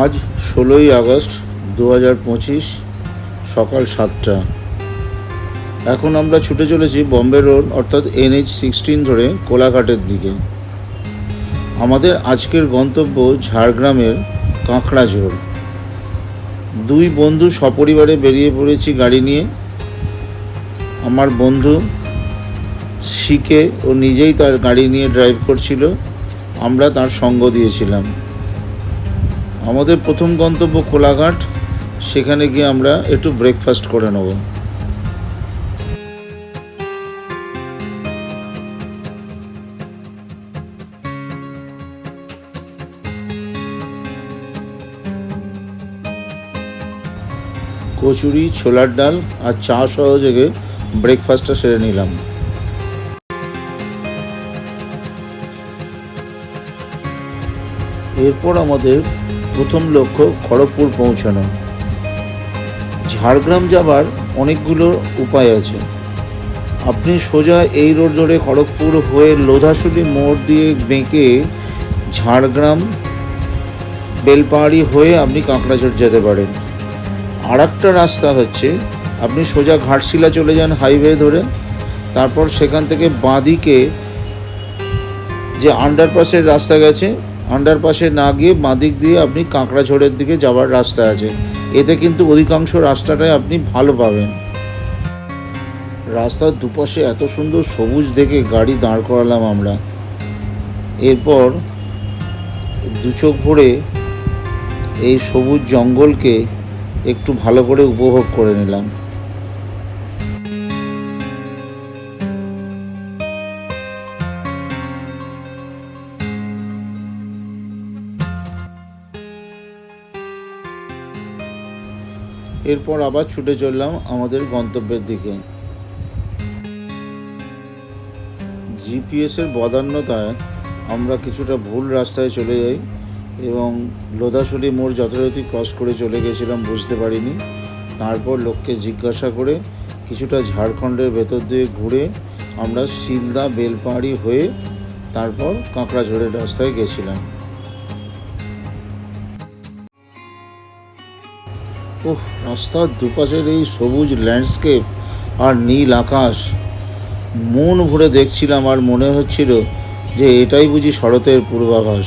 আজ 16ই আগস্ট 2025 সকাল 7টা। এখন আমরা ছুটে চলেছি বম্বে রোড অর্থাৎ NH-16 ধরে কোলাঘাটের দিকে। আমাদের আজকের গন্তব্য ঝাড়গ্রামের কাঁকড়াঝোড়। দুই বন্ধু সপরিবারে বেরিয়ে পড়েছি গাড়ি নিয়ে। আমার বন্ধু শিখে ও নিজেই তার গাড়ি নিয়ে ড্রাইভ করছিল, আমরা তার সঙ্গ দিয়েছিলাম। আমাদের প্রথম গন্তব্য কোলাঘাট, সেখানে গিয়ে আমরা একটু ব্রেকফাস্ট করে নেব। কচুরি, ছোলার ডাল আর চা সহযোগে ব্রেকফাস্টটা সেরে নিলাম। এরপর আমাদের প্রথম লক্ষ্য খড়গপুর পৌঁছানো। ঝাড়গ্রাম যাবার অনেকগুলো উপায় আছে। আপনি সোজা এই রোড ধরে খড়গপুর হয়ে লোধাশুলি মোড় দিয়ে বেঁকে ঝাড়গ্রাম বেলপাহাড়ি হয়ে আপনি কাঁকড়াঝোড় যেতে পারেন। আর একটা রাস্তা হচ্ছে আপনি সোজা ঘাটশিলা চলে যান হাইওয়ে ধরে, তারপর সেখান থেকে বাঁদিকে যে আন্ডারপাসের রাস্তা গেছে, আন্ডারপাসে না গিয়ে বাঁদিক দিয়ে আপনি কাঁকড়াঝোড়ের দিকে যাওয়ার রাস্তা আছে। এতে কিন্তু অধিকাংশ রাস্তাটাই আপনি ভালো পাবেন। রাস্তার দুপাশে এত সুন্দর সবুজ দেখে গাড়ি দাঁড় করালাম আমরা। এরপর দু চোখ ভরে এই সবুজ জঙ্গলকে একটু ভালো করে উপভোগ করে নিলাম। এরপর আবার ছুটে চললাম আমাদের গন্তব্যের দিকে। জিপিএসের বদান্যতায় আমরা কিছুটা ভুল রাস্তায় চলে যাই এবং লোধাশুলি মোড় যথারীতি ক্রস করে চলে গেছিলাম, বুঝতে পারিনি। তারপর লোককে জিজ্ঞাসা করে কিছুটা ঝাড়খণ্ডের ভেতর দিয়ে ঘুরে আমরা শিলদা বেলপাহাড়ি হয়ে তারপর কাঁকড়াঝোড়ের রাস্তায় গেছিলাম। রাস্তার দুপাশের এই সবুজ ল্যান্ডস্কেপ আর নীল আকাশ মন ভরে দেখছিলাম, আর মনে হচ্ছিল যে এটাই বুঝি শরতের পূর্বাভাস।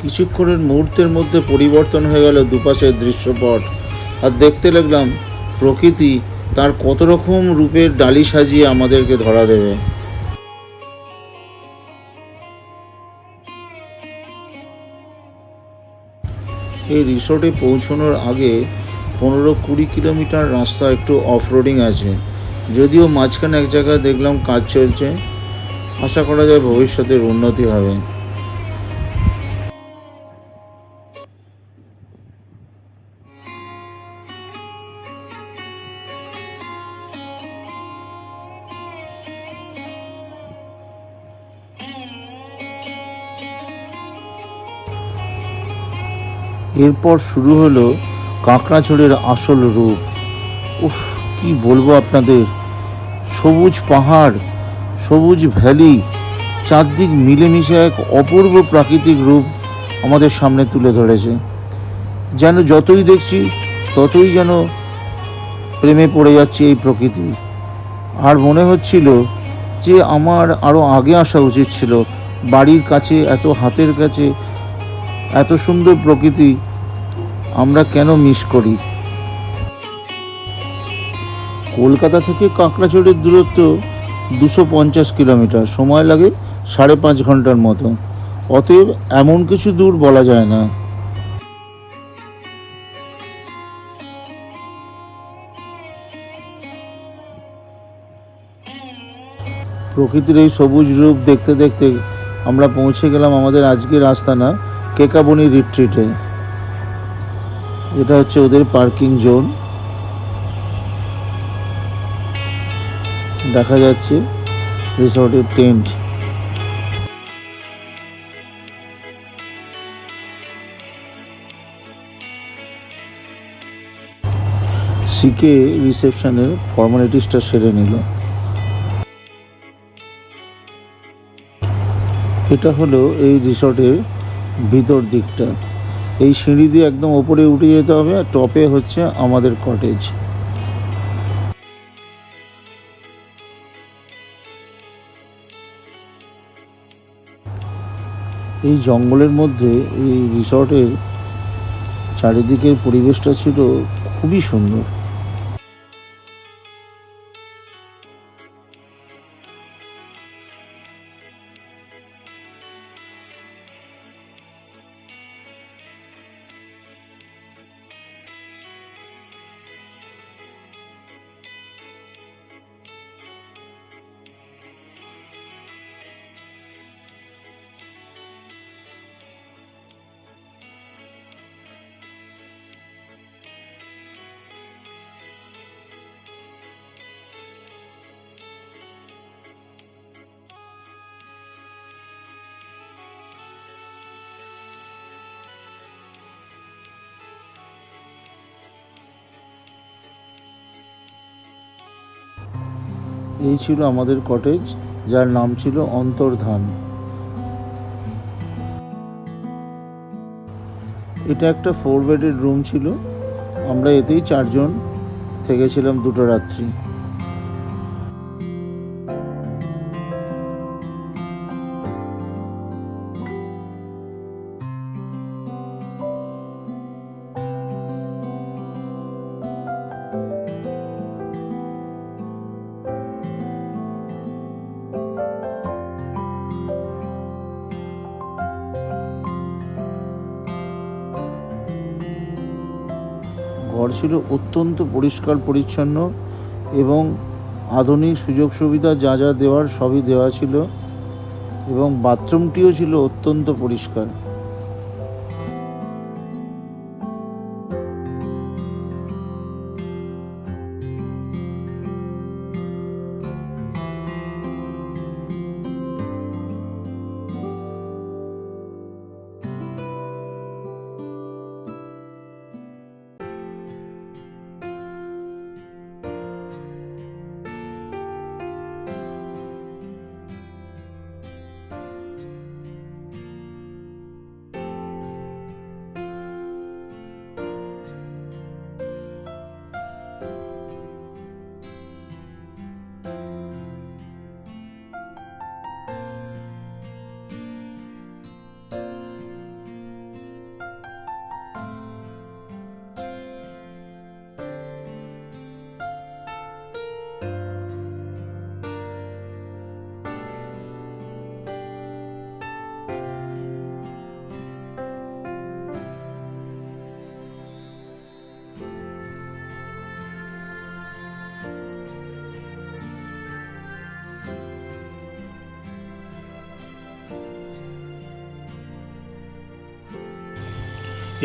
কিছুক্ষণের মুহূর্তের মধ্যে পরিবর্তন হয়ে গেল দুপাশের দৃশ্যপট, আর দেখতে লাগলাম প্রকৃতি তার কত রকম রূপের ডালি সাজিয়ে আমাদেরকে ধরা দেবে। এই রিসোর্টে পৌঁছানোর আগে 15-20 কিলোমিটার রাস্তা একটু অফরোডিং আছে, যদিও মাঝখানে এক জায়গায় দেখলাম কাজ চলছে। আশা করা যায় ভবিষ্যতের উন্নতি হবে। এরপর শুরু হলো কাঁকড়াঝোড়ের আসল রূপ। কি বলবো আপনাদের, সবুজ পাহাড়, সবুজ ভ্যালি, চারদিক মিলেমিশে এক অপূর্ব প্রাকৃতিক রূপ আমাদের সামনে তুলে ধরেছে। যেন যতই দেখছি ততই যেন প্রেমে পড়ে যাচ্ছে এই প্রকৃতি। আর মনে হচ্ছিল যে আমার আরও আগে আসা উচিত ছিল। বাড়ির কাছে, এত হাতের কাছে এত সুন্দর প্রকৃতি আমরা কেন মিস করি। কলকাতা থেকে কাঁকড়াঝোড়ের দূরত্ব 250 কিলোমিটার, সময় লাগে 5.5 ঘন্টার মতো। অতএব এমন কিছু দূর বলা যায় না। প্রকৃতির এই সবুজ রূপ দেখতে দেখতে আমরা পৌঁছে গেলাম আমাদের আজকের আস্তানা কেকাবনি রিট্রিটে। এটা হচ্ছে ওদের পার্কিং জোন। দেখা যাচ্ছে রিসর্টের টেন্ট। সিকে রিসেপশনের ফর্মালিটিসটা সেরে নিল। এটা হলো এই রিসর্টের ভিতর দিকটা। এই সিঁড়ি দিয়ে একদম ওপরে উঠে যেতে হবে, আর টপে হচ্ছে আমাদের কটেজ। এই জঙ্গলের মধ্যে এই রিসর্টের চারিদিকের পরিবেশটা ছিল খুবই সুন্দর। এই ছিল আমাদের কটেজ, যার নাম ছিল অন্তর্ধান। এটা একটা 4 বেডের রুম ছিল। আমরা এতেই 4 জন থেকেছিলাম 2টো রাত্রি। ঘর ছিল অত্যন্ত পরিষ্কার পরিচ্ছন্ন এবং আধুনিক সুযোগ সুবিধা যা যা দেওয়ার সবই দেওয়া ছিল, এবং বাথরুমটিও ছিল অত্যন্ত পরিষ্কার।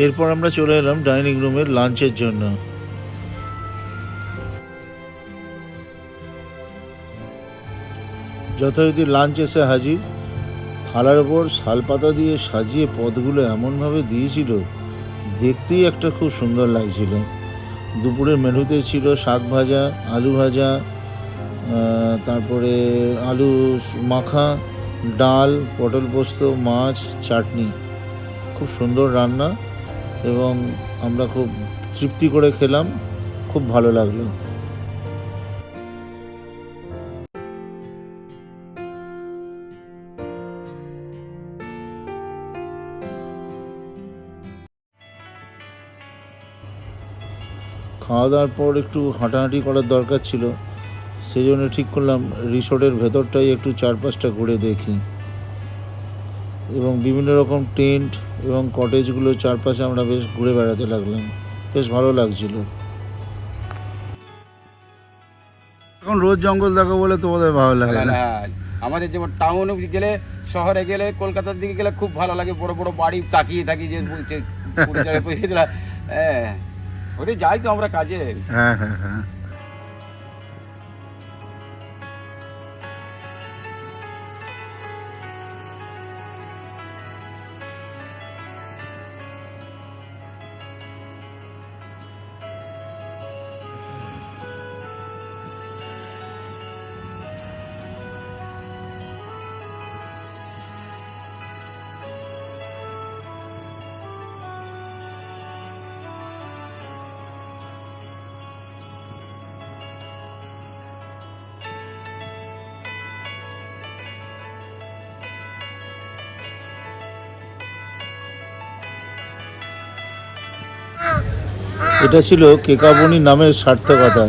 এরপর আমরা চলে এলাম ডাইনিং রুমের লাঞ্চের জন্য। যথারীতি লাঞ্চ এসে হাজির। থালার ওপর শালপাতা দিয়ে সাজিয়ে পদগুলো এমনভাবে দিয়েছিল, দেখতেই একটা খুব সুন্দর লাগছিল। দুপুরের মেনুতে ছিল শাক ভাজা, আলু ভাজা, তারপরে আলু মাখা, ডাল, পটল পোস্ত, মাছ, চাটনি। খুব সুন্দর রান্না এবং আমরা খুব তৃপ্তি করে খেলাম। খুব ভালো লাগলো। খাওয়া দাওয়ার পর একটু হাঁটাহাঁটি করার দরকার ছিল, সেই জন্য ঠিক করলাম রিসোর্টের ভেতরটাই একটু চারপাশটা ঘুরে দেখি। এবং বিভিন্ন রকম টেন্ট এবং কটেজগুলো চারপাশে আমরা বেশ ঘুরে বেড়াতে লাগলাম, বেশ ভালো লাগছিল। এখন রোজ জঙ্গল দেখো বলে তোমাদের ভালো লাগে না? হ্যাঁ, আমাদের যেমন টাউনে গেলে, শহরে গেলে, কলকাতার দিকে গেলে খুব ভালো লাগে, বড় বড় বাড়ি তাকিয়ে থাকি যে পয়সা দিলা। হ্যাঁ, ওদের যাই তো আমরা কাজে। হ্যাঁ হ্যাঁ হ্যাঁ। এটা ছিল কেকাবনি নামের সার্থকতা।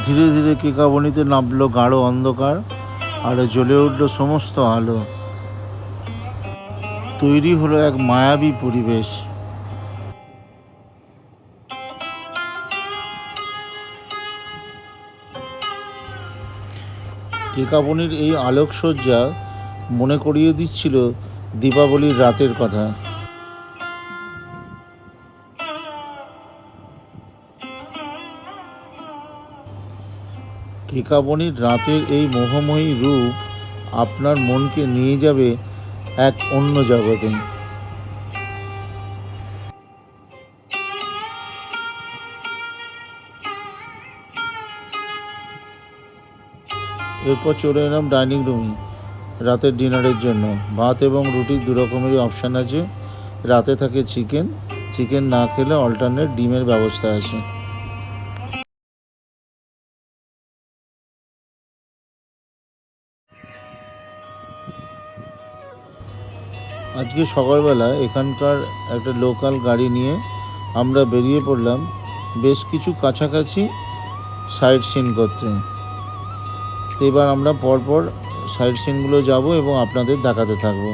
ধীরে ধীরে কেকাবনিতে নামলো গাঢ় অন্ধকার, আর জ্বলে উঠল সমস্ত আলো। তৈরি হলো এক মায়াবী পরিবেশ। কেকাবনির এই আলোকসজ্জা মনে করিয়ে দিচ্ছিল দীপাবলির রাতের কথা। কেকাবনির রাতের এই মোহময়ী রূপ আপনার মনকে নিয়ে যাবে এক অন্য জগতে। এরপর চলে এলাম ডাইনিং রুমে রাতের ডিনারের জন্য। ভাত এবং রুটির দু রকমেরই অপশান আছে। রাতে থাকে চিকেন, চিকেন না খেলে অল্টারনেট ডিমের ব্যবস্থা আছে। আজকে সকালবেলা এখানকার একটা লোকাল গাড়ি নিয়ে আমরা বেরিয়ে পড়লাম বেশ কিছু কাছাকাছি সাইট সিন করতে। তো এবার আমরা পরপর সাইট সিনগুলো যাব এবং আপনাদের দেখাতে থাকবো।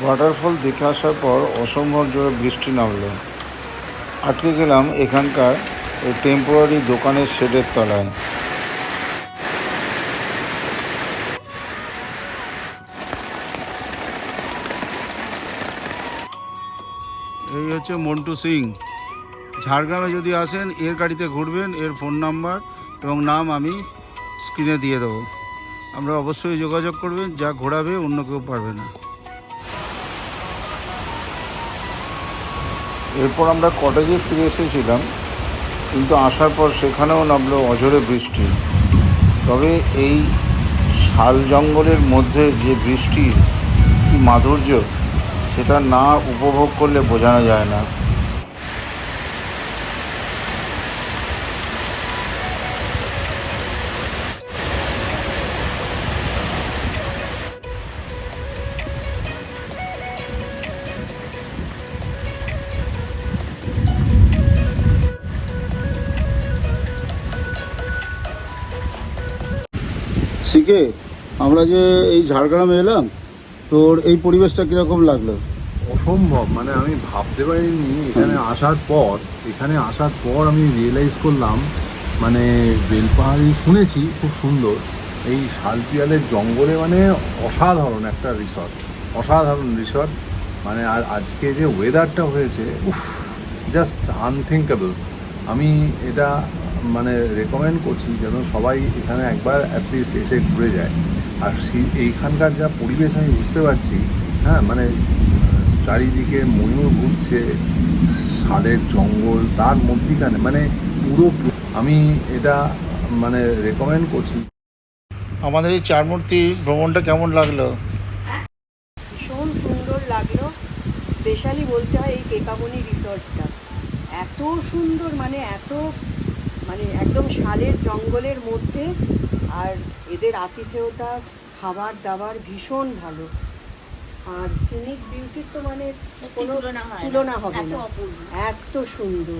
ওয়াটারফল দেখে আসার পর অসম্ভব জোরে বৃষ্টি নামলো। আটকে গেলাম এখানকার এই টেম্পোরারি দোকানের শেডের তলায়। এই হচ্ছে মন্টু সিং। ঝাড়গ্রামে যদি আসেন এর গাড়িতে ঘুরবেন, এর ফোন নাম্বার এবং নাম আমি স্ক্রিনে দিয়ে দেবো। আমরা অবশ্যই যোগাযোগ করবেন, যা ঘোরাবে অন্য কেউ পারবে না। এরপর আমরা কটেজে ফিরে এসেছিলাম, কিন্তু আসার পর সেখানেও নামলো অঝোরে বৃষ্টি। তবে এই শাল জঙ্গলের মধ্যে যে বৃষ্টির কি মাধুর্য, সেটা না উপভোগ করলে বোঝানো যায় না। শিখে আমরা যে এই ঝাড়গ্রামে এলাম, তোর এই পরিবেশটা কীরকম লাগলো? অসম্ভব, মানে আমি ভাবতে পারিনি এখানে আসার পর আমি রিয়েলাইজ করলাম, মানে বেলপাহাড়ি শুনেছি খুব সুন্দর, এই শালপিয়ালের জঙ্গলে মানে অসাধারণ একটা রিসর্ট, মানে আর আজকে যে ওয়েদারটা হয়েছে, জাস্ট আনথিঙ্কেবল। আমি এটা মানে রেকমেন্ড করছি যেন সবাই এখানে একবার অ্যাটলিস্ট এসে ঘুরে যায়। আর এইখানকার যা পরিবেশ আমি বুঝতে পারছি, হ্যাঁ, মানে চারিদিকে ময়ূর ঘুরছে, শালের জঙ্গল, তার মধ্যিখানে মানে পুরো, আমি এটা মানে রেকমেন্ড করছি। আমাদের এই চারমূর্তি ভ্রমণটা কেমন লাগলো? ভীষণ সুন্দর লাগলো। স্পেশালি বলতে হয় এই কেকাবনি রিসর্টটা এত সুন্দর, মানে একদম শালের জঙ্গলের মধ্যে, আর এদের আতিথেয়তা, খাবার দাবার ভীষণ ভালো, আর সিনিক বিউটির তো মানে কোনো তুলনা হবে না, এত সুন্দর।